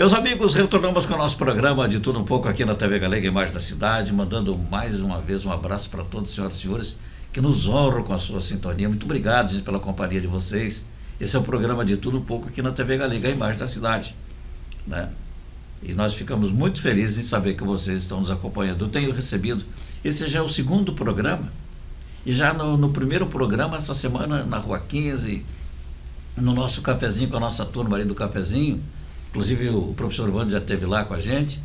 Meus amigos, retornamos com o nosso programa de Tudo Um Pouco aqui na TV Galega, Imagens da Cidade, mandando mais uma vez um abraço para todos os senhoras e senhores que nos honram com a sua sintonia. Muito obrigado, gente, pela companhia de vocês. Esse é o programa de Tudo Um Pouco aqui na TV Galega, Imagens da Cidade, né? E nós ficamos muito felizes em saber que vocês estão nos acompanhando. Eu tenho recebido, esse já é o segundo programa, e já no primeiro programa, essa semana, na Rua 15, no nosso cafezinho, com a nossa turma ali do cafezinho, inclusive o professor Wander já esteve lá com a gente,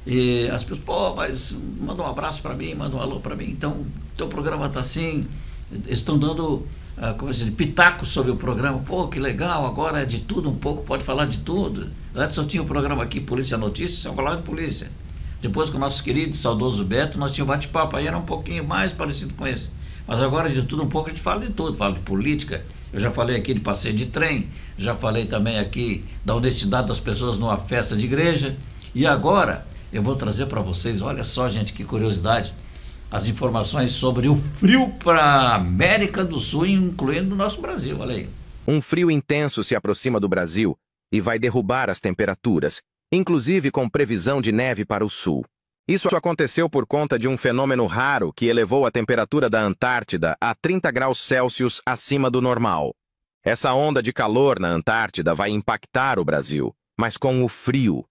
e as pessoas, pô, mas manda um abraço para mim, manda um alô para mim. Então, teu programa está assim, estão dando como se diz, pitacos sobre o programa. Pô, que legal, agora é de tudo um pouco, pode falar de tudo. Antes eu tinha o programa aqui, Polícia Notícias, só falava de polícia. Depois, com o nosso querido saudoso Beto, nós tínhamos bate-papo, aí era um pouquinho mais parecido com esse. Mas agora, de tudo um pouco, a gente fala de tudo, fala de política. Eu já falei aqui de passeio de trem, já falei também aqui da honestidade das pessoas numa festa de igreja. E agora eu vou trazer para vocês, olha só, gente, que curiosidade, as informações sobre o frio para a América do Sul, incluindo o nosso Brasil, olha aí. Um frio intenso se aproxima do Brasil e vai derrubar as temperaturas, inclusive com previsão de neve para o sul. Isso aconteceu por conta de um fenômeno raro que elevou a temperatura da Antártida a 30 graus Celsius acima do normal. Essa onda de calor na Antártida vai impactar o Brasil, mas com o frio.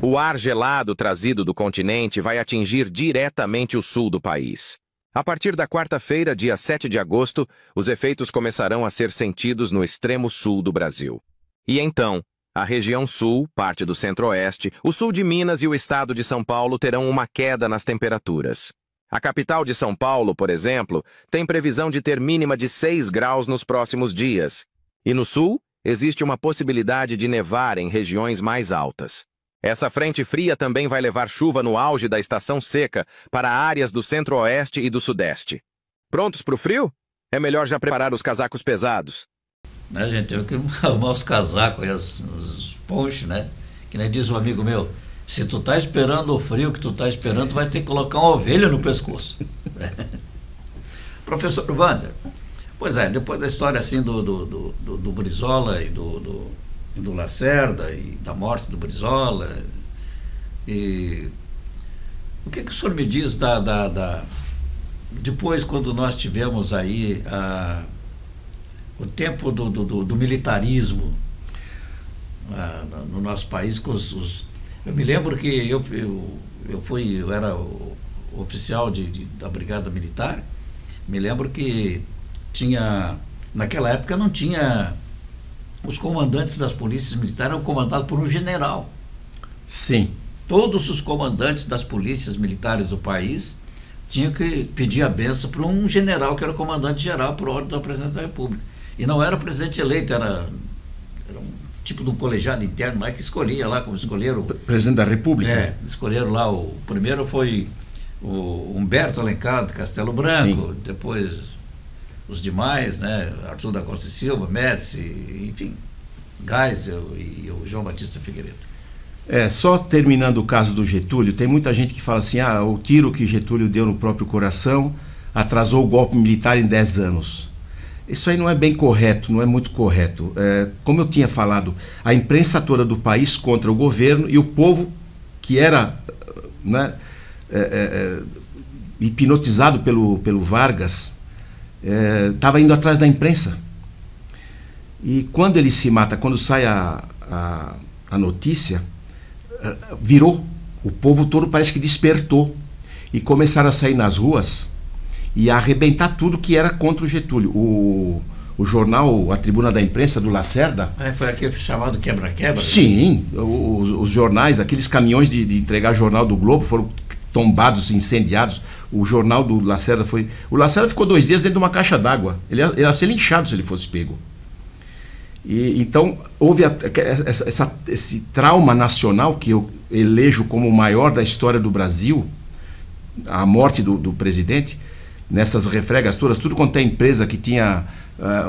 O ar gelado trazido do continente vai atingir diretamente o sul do país. A partir da quarta-feira, dia 7 de agosto, os efeitos começarão a ser sentidos no extremo sul do Brasil. E então, a região sul, parte do centro-oeste, o sul de Minas e o estado de São Paulo terão uma queda nas temperaturas. A capital de São Paulo, por exemplo, tem previsão de ter mínima de 6 graus nos próximos dias. E no sul, existe uma possibilidade de nevar em regiões mais altas. Essa frente fria também vai levar chuva no auge da estação seca para áreas do centro-oeste e do sudeste. Prontos para o frio? É melhor já preparar os casacos pesados. Né, gente, eu que arrumar os casacos e os ponches, né? Que nem diz um amigo meu, se tu tá esperando o frio que tu tá esperando, tu vai ter que colocar uma ovelha no pescoço. Professor Wander, pois é, depois da história assim do Brizola e do Lacerda e da morte do Brizola, e o que o senhor me diz depois, quando nós tivemos aí o tempo do militarismo no nosso país, eu me lembro que eu era oficial da Brigada Militar. Me lembro que naquela época não tinha, os comandantes das polícias militares eram comandados por um general. Sim. Todos os comandantes das polícias militares do país tinham que pedir a benção para um general que era comandante geral por ordem do presidente da República. E não era presidente eleito, era um tipo de um colegiado interno lá que escolhia lá, como escolheram... Presidente da República? Escolheram lá, o primeiro foi o Humberto Alencar de Castelo Branco. Sim. Depois os demais, né, Arthur da Costa e Silva, Médici, enfim, Geisel e o João Batista Figueiredo. Só terminando o caso do Getúlio, tem muita gente que fala assim, o tiro que Getúlio deu no próprio coração atrasou o golpe militar em 10 anos. Isso aí não é bem correto, não é muito correto. Como eu tinha falado, a imprensa toda do país contra o governo e o povo que era, né, hipnotizado pelo Vargas, estava indo atrás da imprensa. E quando ele se mata, quando sai a notícia, virou. O povo todo parece que despertou e começaram a sair nas ruas e a arrebentar tudo que era contra o Getúlio. O jornal, a Tribuna da Imprensa, do Lacerda... Foi aquele chamado quebra-quebra? Sim, os jornais, aqueles caminhões de entregar jornal do Globo foram tombados, incendiados. O jornal do Lacerda foi... O Lacerda ficou 2 dias dentro de uma caixa d'água. Ele ia ser linchado se ele fosse pego. E, então, houve esse trauma nacional que eu elejo como o maior da história do Brasil, a morte do presidente, nessas refregas todas, tudo quanto é empresa que tinha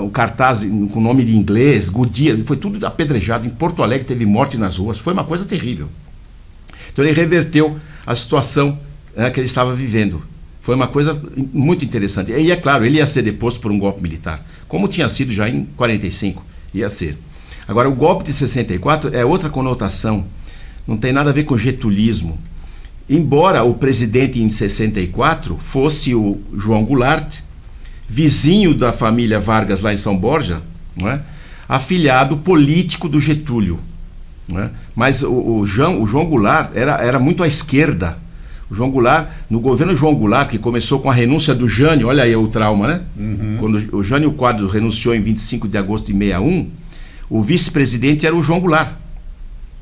o cartaz com nome de inglês, Goodyear, foi tudo apedrejado. Em Porto Alegre teve morte nas ruas, foi uma coisa terrível. Então ele reverteu a situação que ele estava vivendo. Foi uma coisa muito interessante. E é claro, ele ia ser deposto por um golpe militar, como tinha sido já em 45, ia ser. Agora, o golpe de 64 é outra conotação. não tem nada a ver com getulismo. Embora o presidente em 64 fosse o João Goulart, vizinho da família Vargas lá em São Borja, não é? Afilhado político do Getúlio. Não é? Mas o João Goulart era muito à esquerda. O João Goulart, no governo João Goulart, que começou com a renúncia do Jânio, olha aí o trauma, né? Quando o Jânio Quadros renunciou em 25 de agosto de 61, o vice-presidente era o João Goulart.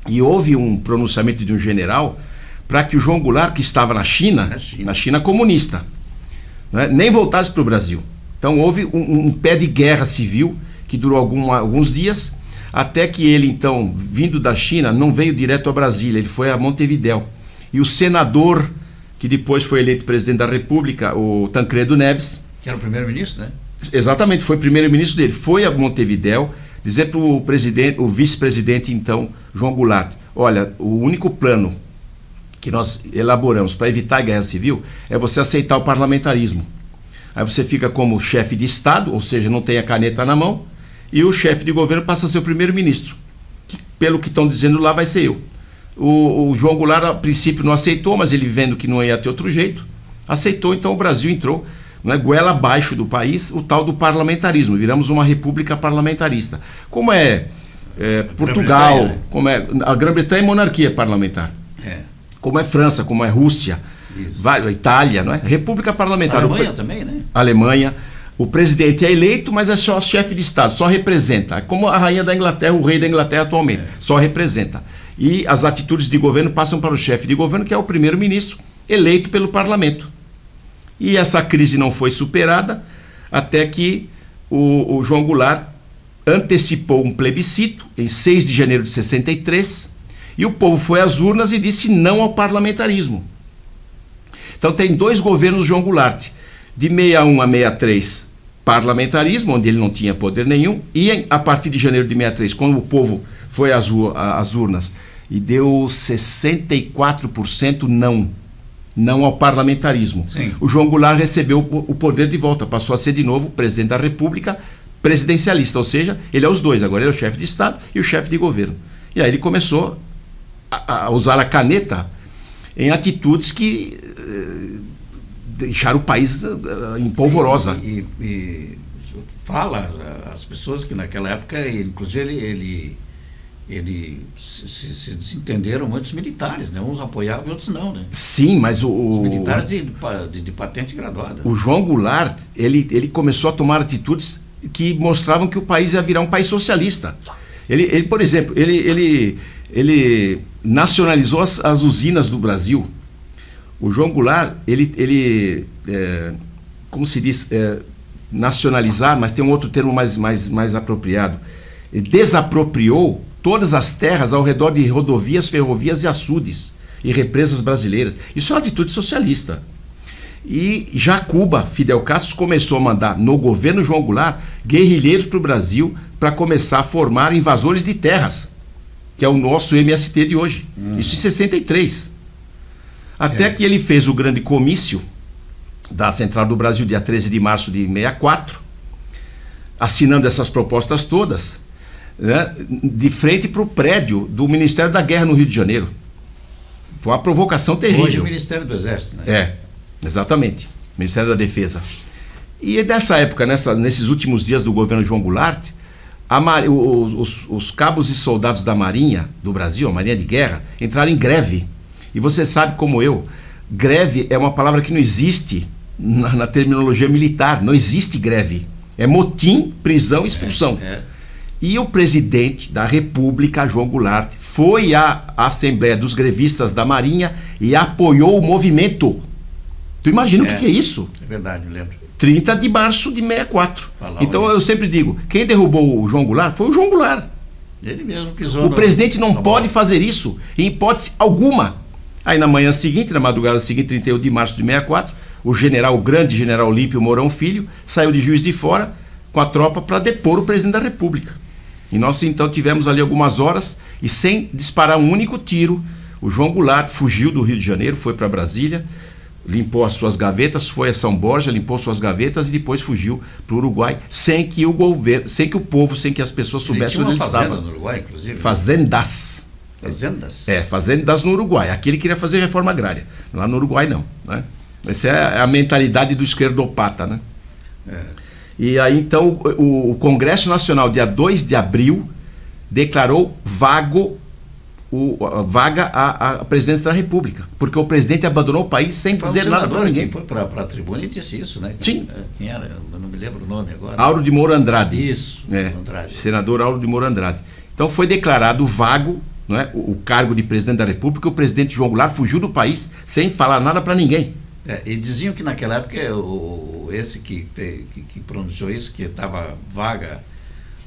E houve um pronunciamento de um general para que o João Goulart, que estava na China comunista, né, nem voltasse para o Brasil. Então houve um pé de guerra civil que durou alguns dias, até que ele, então, vindo da China, não veio direto a Brasília, ele foi a Montevidéu. E o senador, que depois foi eleito presidente da República, o Tancredo Neves... Que era o primeiro-ministro, né? Exatamente, foi o primeiro-ministro dele. Foi a Montevidéu dizer para o vice-presidente, então, João Goulart, olha, o único plano que nós elaboramos para evitar a guerra civil é você aceitar o parlamentarismo. Aí você fica como chefe de Estado, ou seja, não tem a caneta na mão, e o chefe de governo passa a ser o primeiro-ministro, que, pelo que estão dizendo lá, vai ser eu. O João Goulart, a princípio, não aceitou, mas ele vendo que não ia ter outro jeito, aceitou, então o Brasil entrou, né, goela abaixo do país, o tal do parlamentarismo. Viramos uma república parlamentarista. Como é Portugal, né? Como é a Grã-Bretanha é monarquia parlamentar. Como é França, como é Rússia, Itália, não é? República parlamentar. A Alemanha também, né? Alemanha. O presidente é eleito, mas é só chefe de Estado, só representa. Como a rainha da Inglaterra, o rei da Inglaterra atualmente, só representa. E as atitudes de governo passam para o chefe de governo, que é o primeiro-ministro, eleito pelo parlamento. E essa crise não foi superada até que o João Goulart antecipou um plebiscito em 6 de janeiro de 63, e o povo foi às urnas e disse não ao parlamentarismo. Então tem 2 governos João Goulart, de 61 a 63, parlamentarismo, onde ele não tinha poder nenhum, e a partir de janeiro de 63, quando o povo foi às urnas e deu 64% não ao parlamentarismo. Sim. O João Goulart recebeu o poder de volta, passou a ser de novo presidente da República, presidencialista, ou seja, ele é os dois, agora ele é o chefe de Estado e o chefe de governo. E aí ele começou a usar a caneta em atitudes que deixaram o país em polvorosa. E fala as pessoas que naquela época, inclusive ele se desentenderam muitos militares, né? Uns apoiavam e outros não, né? Sim, mas os militares de patente graduada. O João Goulart, ele começou a tomar atitudes que mostravam que o país ia virar um país socialista. Ele por exemplo, ele nacionalizou as usinas do Brasil. O João Goulart, como se diz, nacionalizar, mas tem um outro termo mais apropriado. Ele desapropriou todas as terras ao redor de rodovias, ferrovias e açudes e represas brasileiras. Isso é uma atitude socialista. E já Cuba, Fidel Castro começou a mandar no governo João Goulart guerrilheiros para o Brasil para começar a formar invasores de terras, que é o nosso MST de hoje. Isso em 63. Até que ele fez o grande comício da Central do Brasil, dia 13 de março de 64, assinando essas propostas todas, né, de frente para o prédio do Ministério da Guerra no Rio de Janeiro. Foi uma provocação terrível. Hoje o Ministério do Exército, né? É, exatamente. Ministério da Defesa. E nessa época, nesses últimos dias do governo João Goulart, os cabos e soldados da Marinha do Brasil, a Marinha de Guerra, entraram em greve. E você sabe como eu, greve é uma palavra que não existe na terminologia militar, não existe greve. É motim, prisão e expulsão. E o presidente da República, João Goulart, foi à Assembleia dos Grevistas da Marinha e apoiou o movimento. Tu imagina o que é isso? É verdade, eu lembro. 30 de março de 64. Então eu sempre digo, quem derrubou o João Goulart foi o João Goulart. Ele mesmo pisou. O presidente não pode fazer isso, em hipótese alguma. Aí na manhã seguinte, na madrugada seguinte, 31 de março de 64, o grande general Olímpio Mourão Filho, saiu de Juiz de Fora com a tropa para depor o presidente da República. E nós então tivemos ali algumas horas e sem disparar um único tiro, o João Goulart fugiu do Rio de Janeiro, foi para Brasília, limpou as suas gavetas, foi a São Borja, limpou suas gavetas e depois fugiu para o Uruguai, sem que o governo, sem que o povo, sem que as pessoas soubessem onde ele estava. No Uruguai, inclusive. Fazendas. Fazendas? Fazendas no Uruguai. Aqui ele queria fazer reforma agrária. Lá no Uruguai não, né? Essa é a mentalidade do esquerdopata, né? E aí então o Congresso Nacional, dia 2 de abril, declarou vaga a presidência da República, porque o presidente abandonou o país sem dizer nada para ninguém. Foi para a tribuna e disse isso, né? Sim. Quem era? Eu não me lembro o nome agora. Auro de Moura Andrade. Isso, Andrade. Senador Auro de Moura Andrade. Então foi declarado vago, não é, o cargo de presidente da República. O presidente João Goulart fugiu do país sem falar nada para ninguém. E diziam que naquela época esse que pronunciou isso, que estava vaga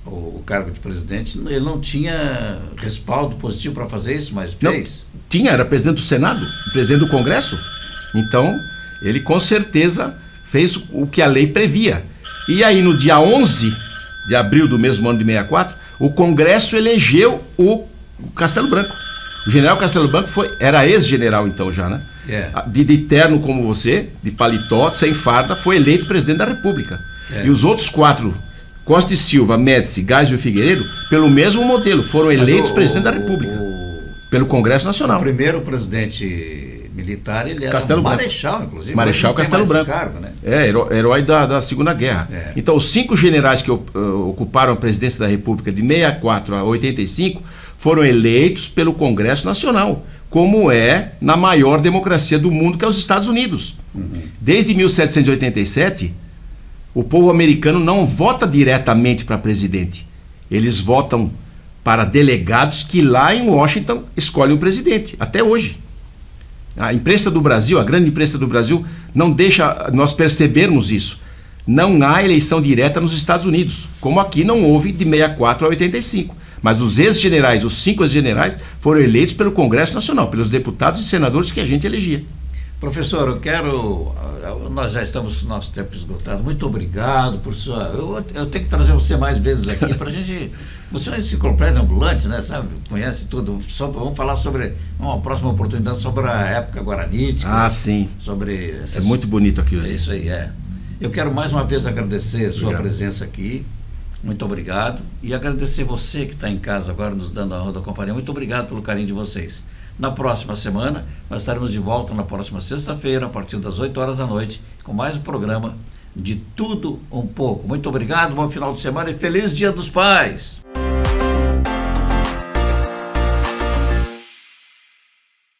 o cargo de presidente, ele não tinha respaldo positivo para fazer isso, mas fez. Não, tinha, era presidente do Senado, presidente do Congresso. Então, ele com certeza fez o que a lei previa. E aí, no dia 11 de abril do mesmo ano de 64, o Congresso elegeu o Castelo Branco. O general Castelo Branco era ex-general então já, né? De terno como você, de paletó, sem farda, foi eleito presidente da República. E os outros 4, Costa e Silva, Médici, Geisel e Figueiredo, pelo mesmo modelo, foram eleitos presidente da República. Pelo Congresso Nacional. O primeiro presidente militar, ele era Castelo marechal, inclusive. Marechal Castelo Branco. Cargo, né? Herói da Segunda Guerra. Então, os 5 generais que ocuparam a presidência da República de 64 a 85 foram eleitos pelo Congresso Nacional, como é na maior democracia do mundo, que é os Estados Unidos. Desde 1787, o povo americano não vota diretamente para presidente. Eles votam para delegados que lá em Washington escolhem o presidente, até hoje. A imprensa do Brasil, a grande imprensa do Brasil, não deixa nós percebermos isso. Não há eleição direta nos Estados Unidos, como aqui não houve de 64 a 85. Mas os ex-generais, os 5 ex-generais, foram eleitos pelo Congresso Nacional, pelos deputados e senadores que a gente elegia. Professor, nós já estamos com o nosso tempo esgotado. Muito obrigado por sua... Eu tenho que trazer você mais vezes aqui para a gente... Você é um enciclopédia ambulante, né? Sabe? Conhece tudo. Vamos falar sobre uma próxima oportunidade sobre a época guaranítica. Sim. Sobre é muito bonito aqui. É isso aí, Eu quero mais uma vez agradecer a sua presença aqui. Muito obrigado. E agradecer você que está em casa agora nos dando a honra da companhia. Muito obrigado pelo carinho de vocês. Na próxima semana, nós estaremos de volta na próxima sexta-feira, a partir das 8 horas da noite, com mais um programa de Tudo Um Pouco. Muito obrigado, bom final de semana e feliz Dia dos Pais!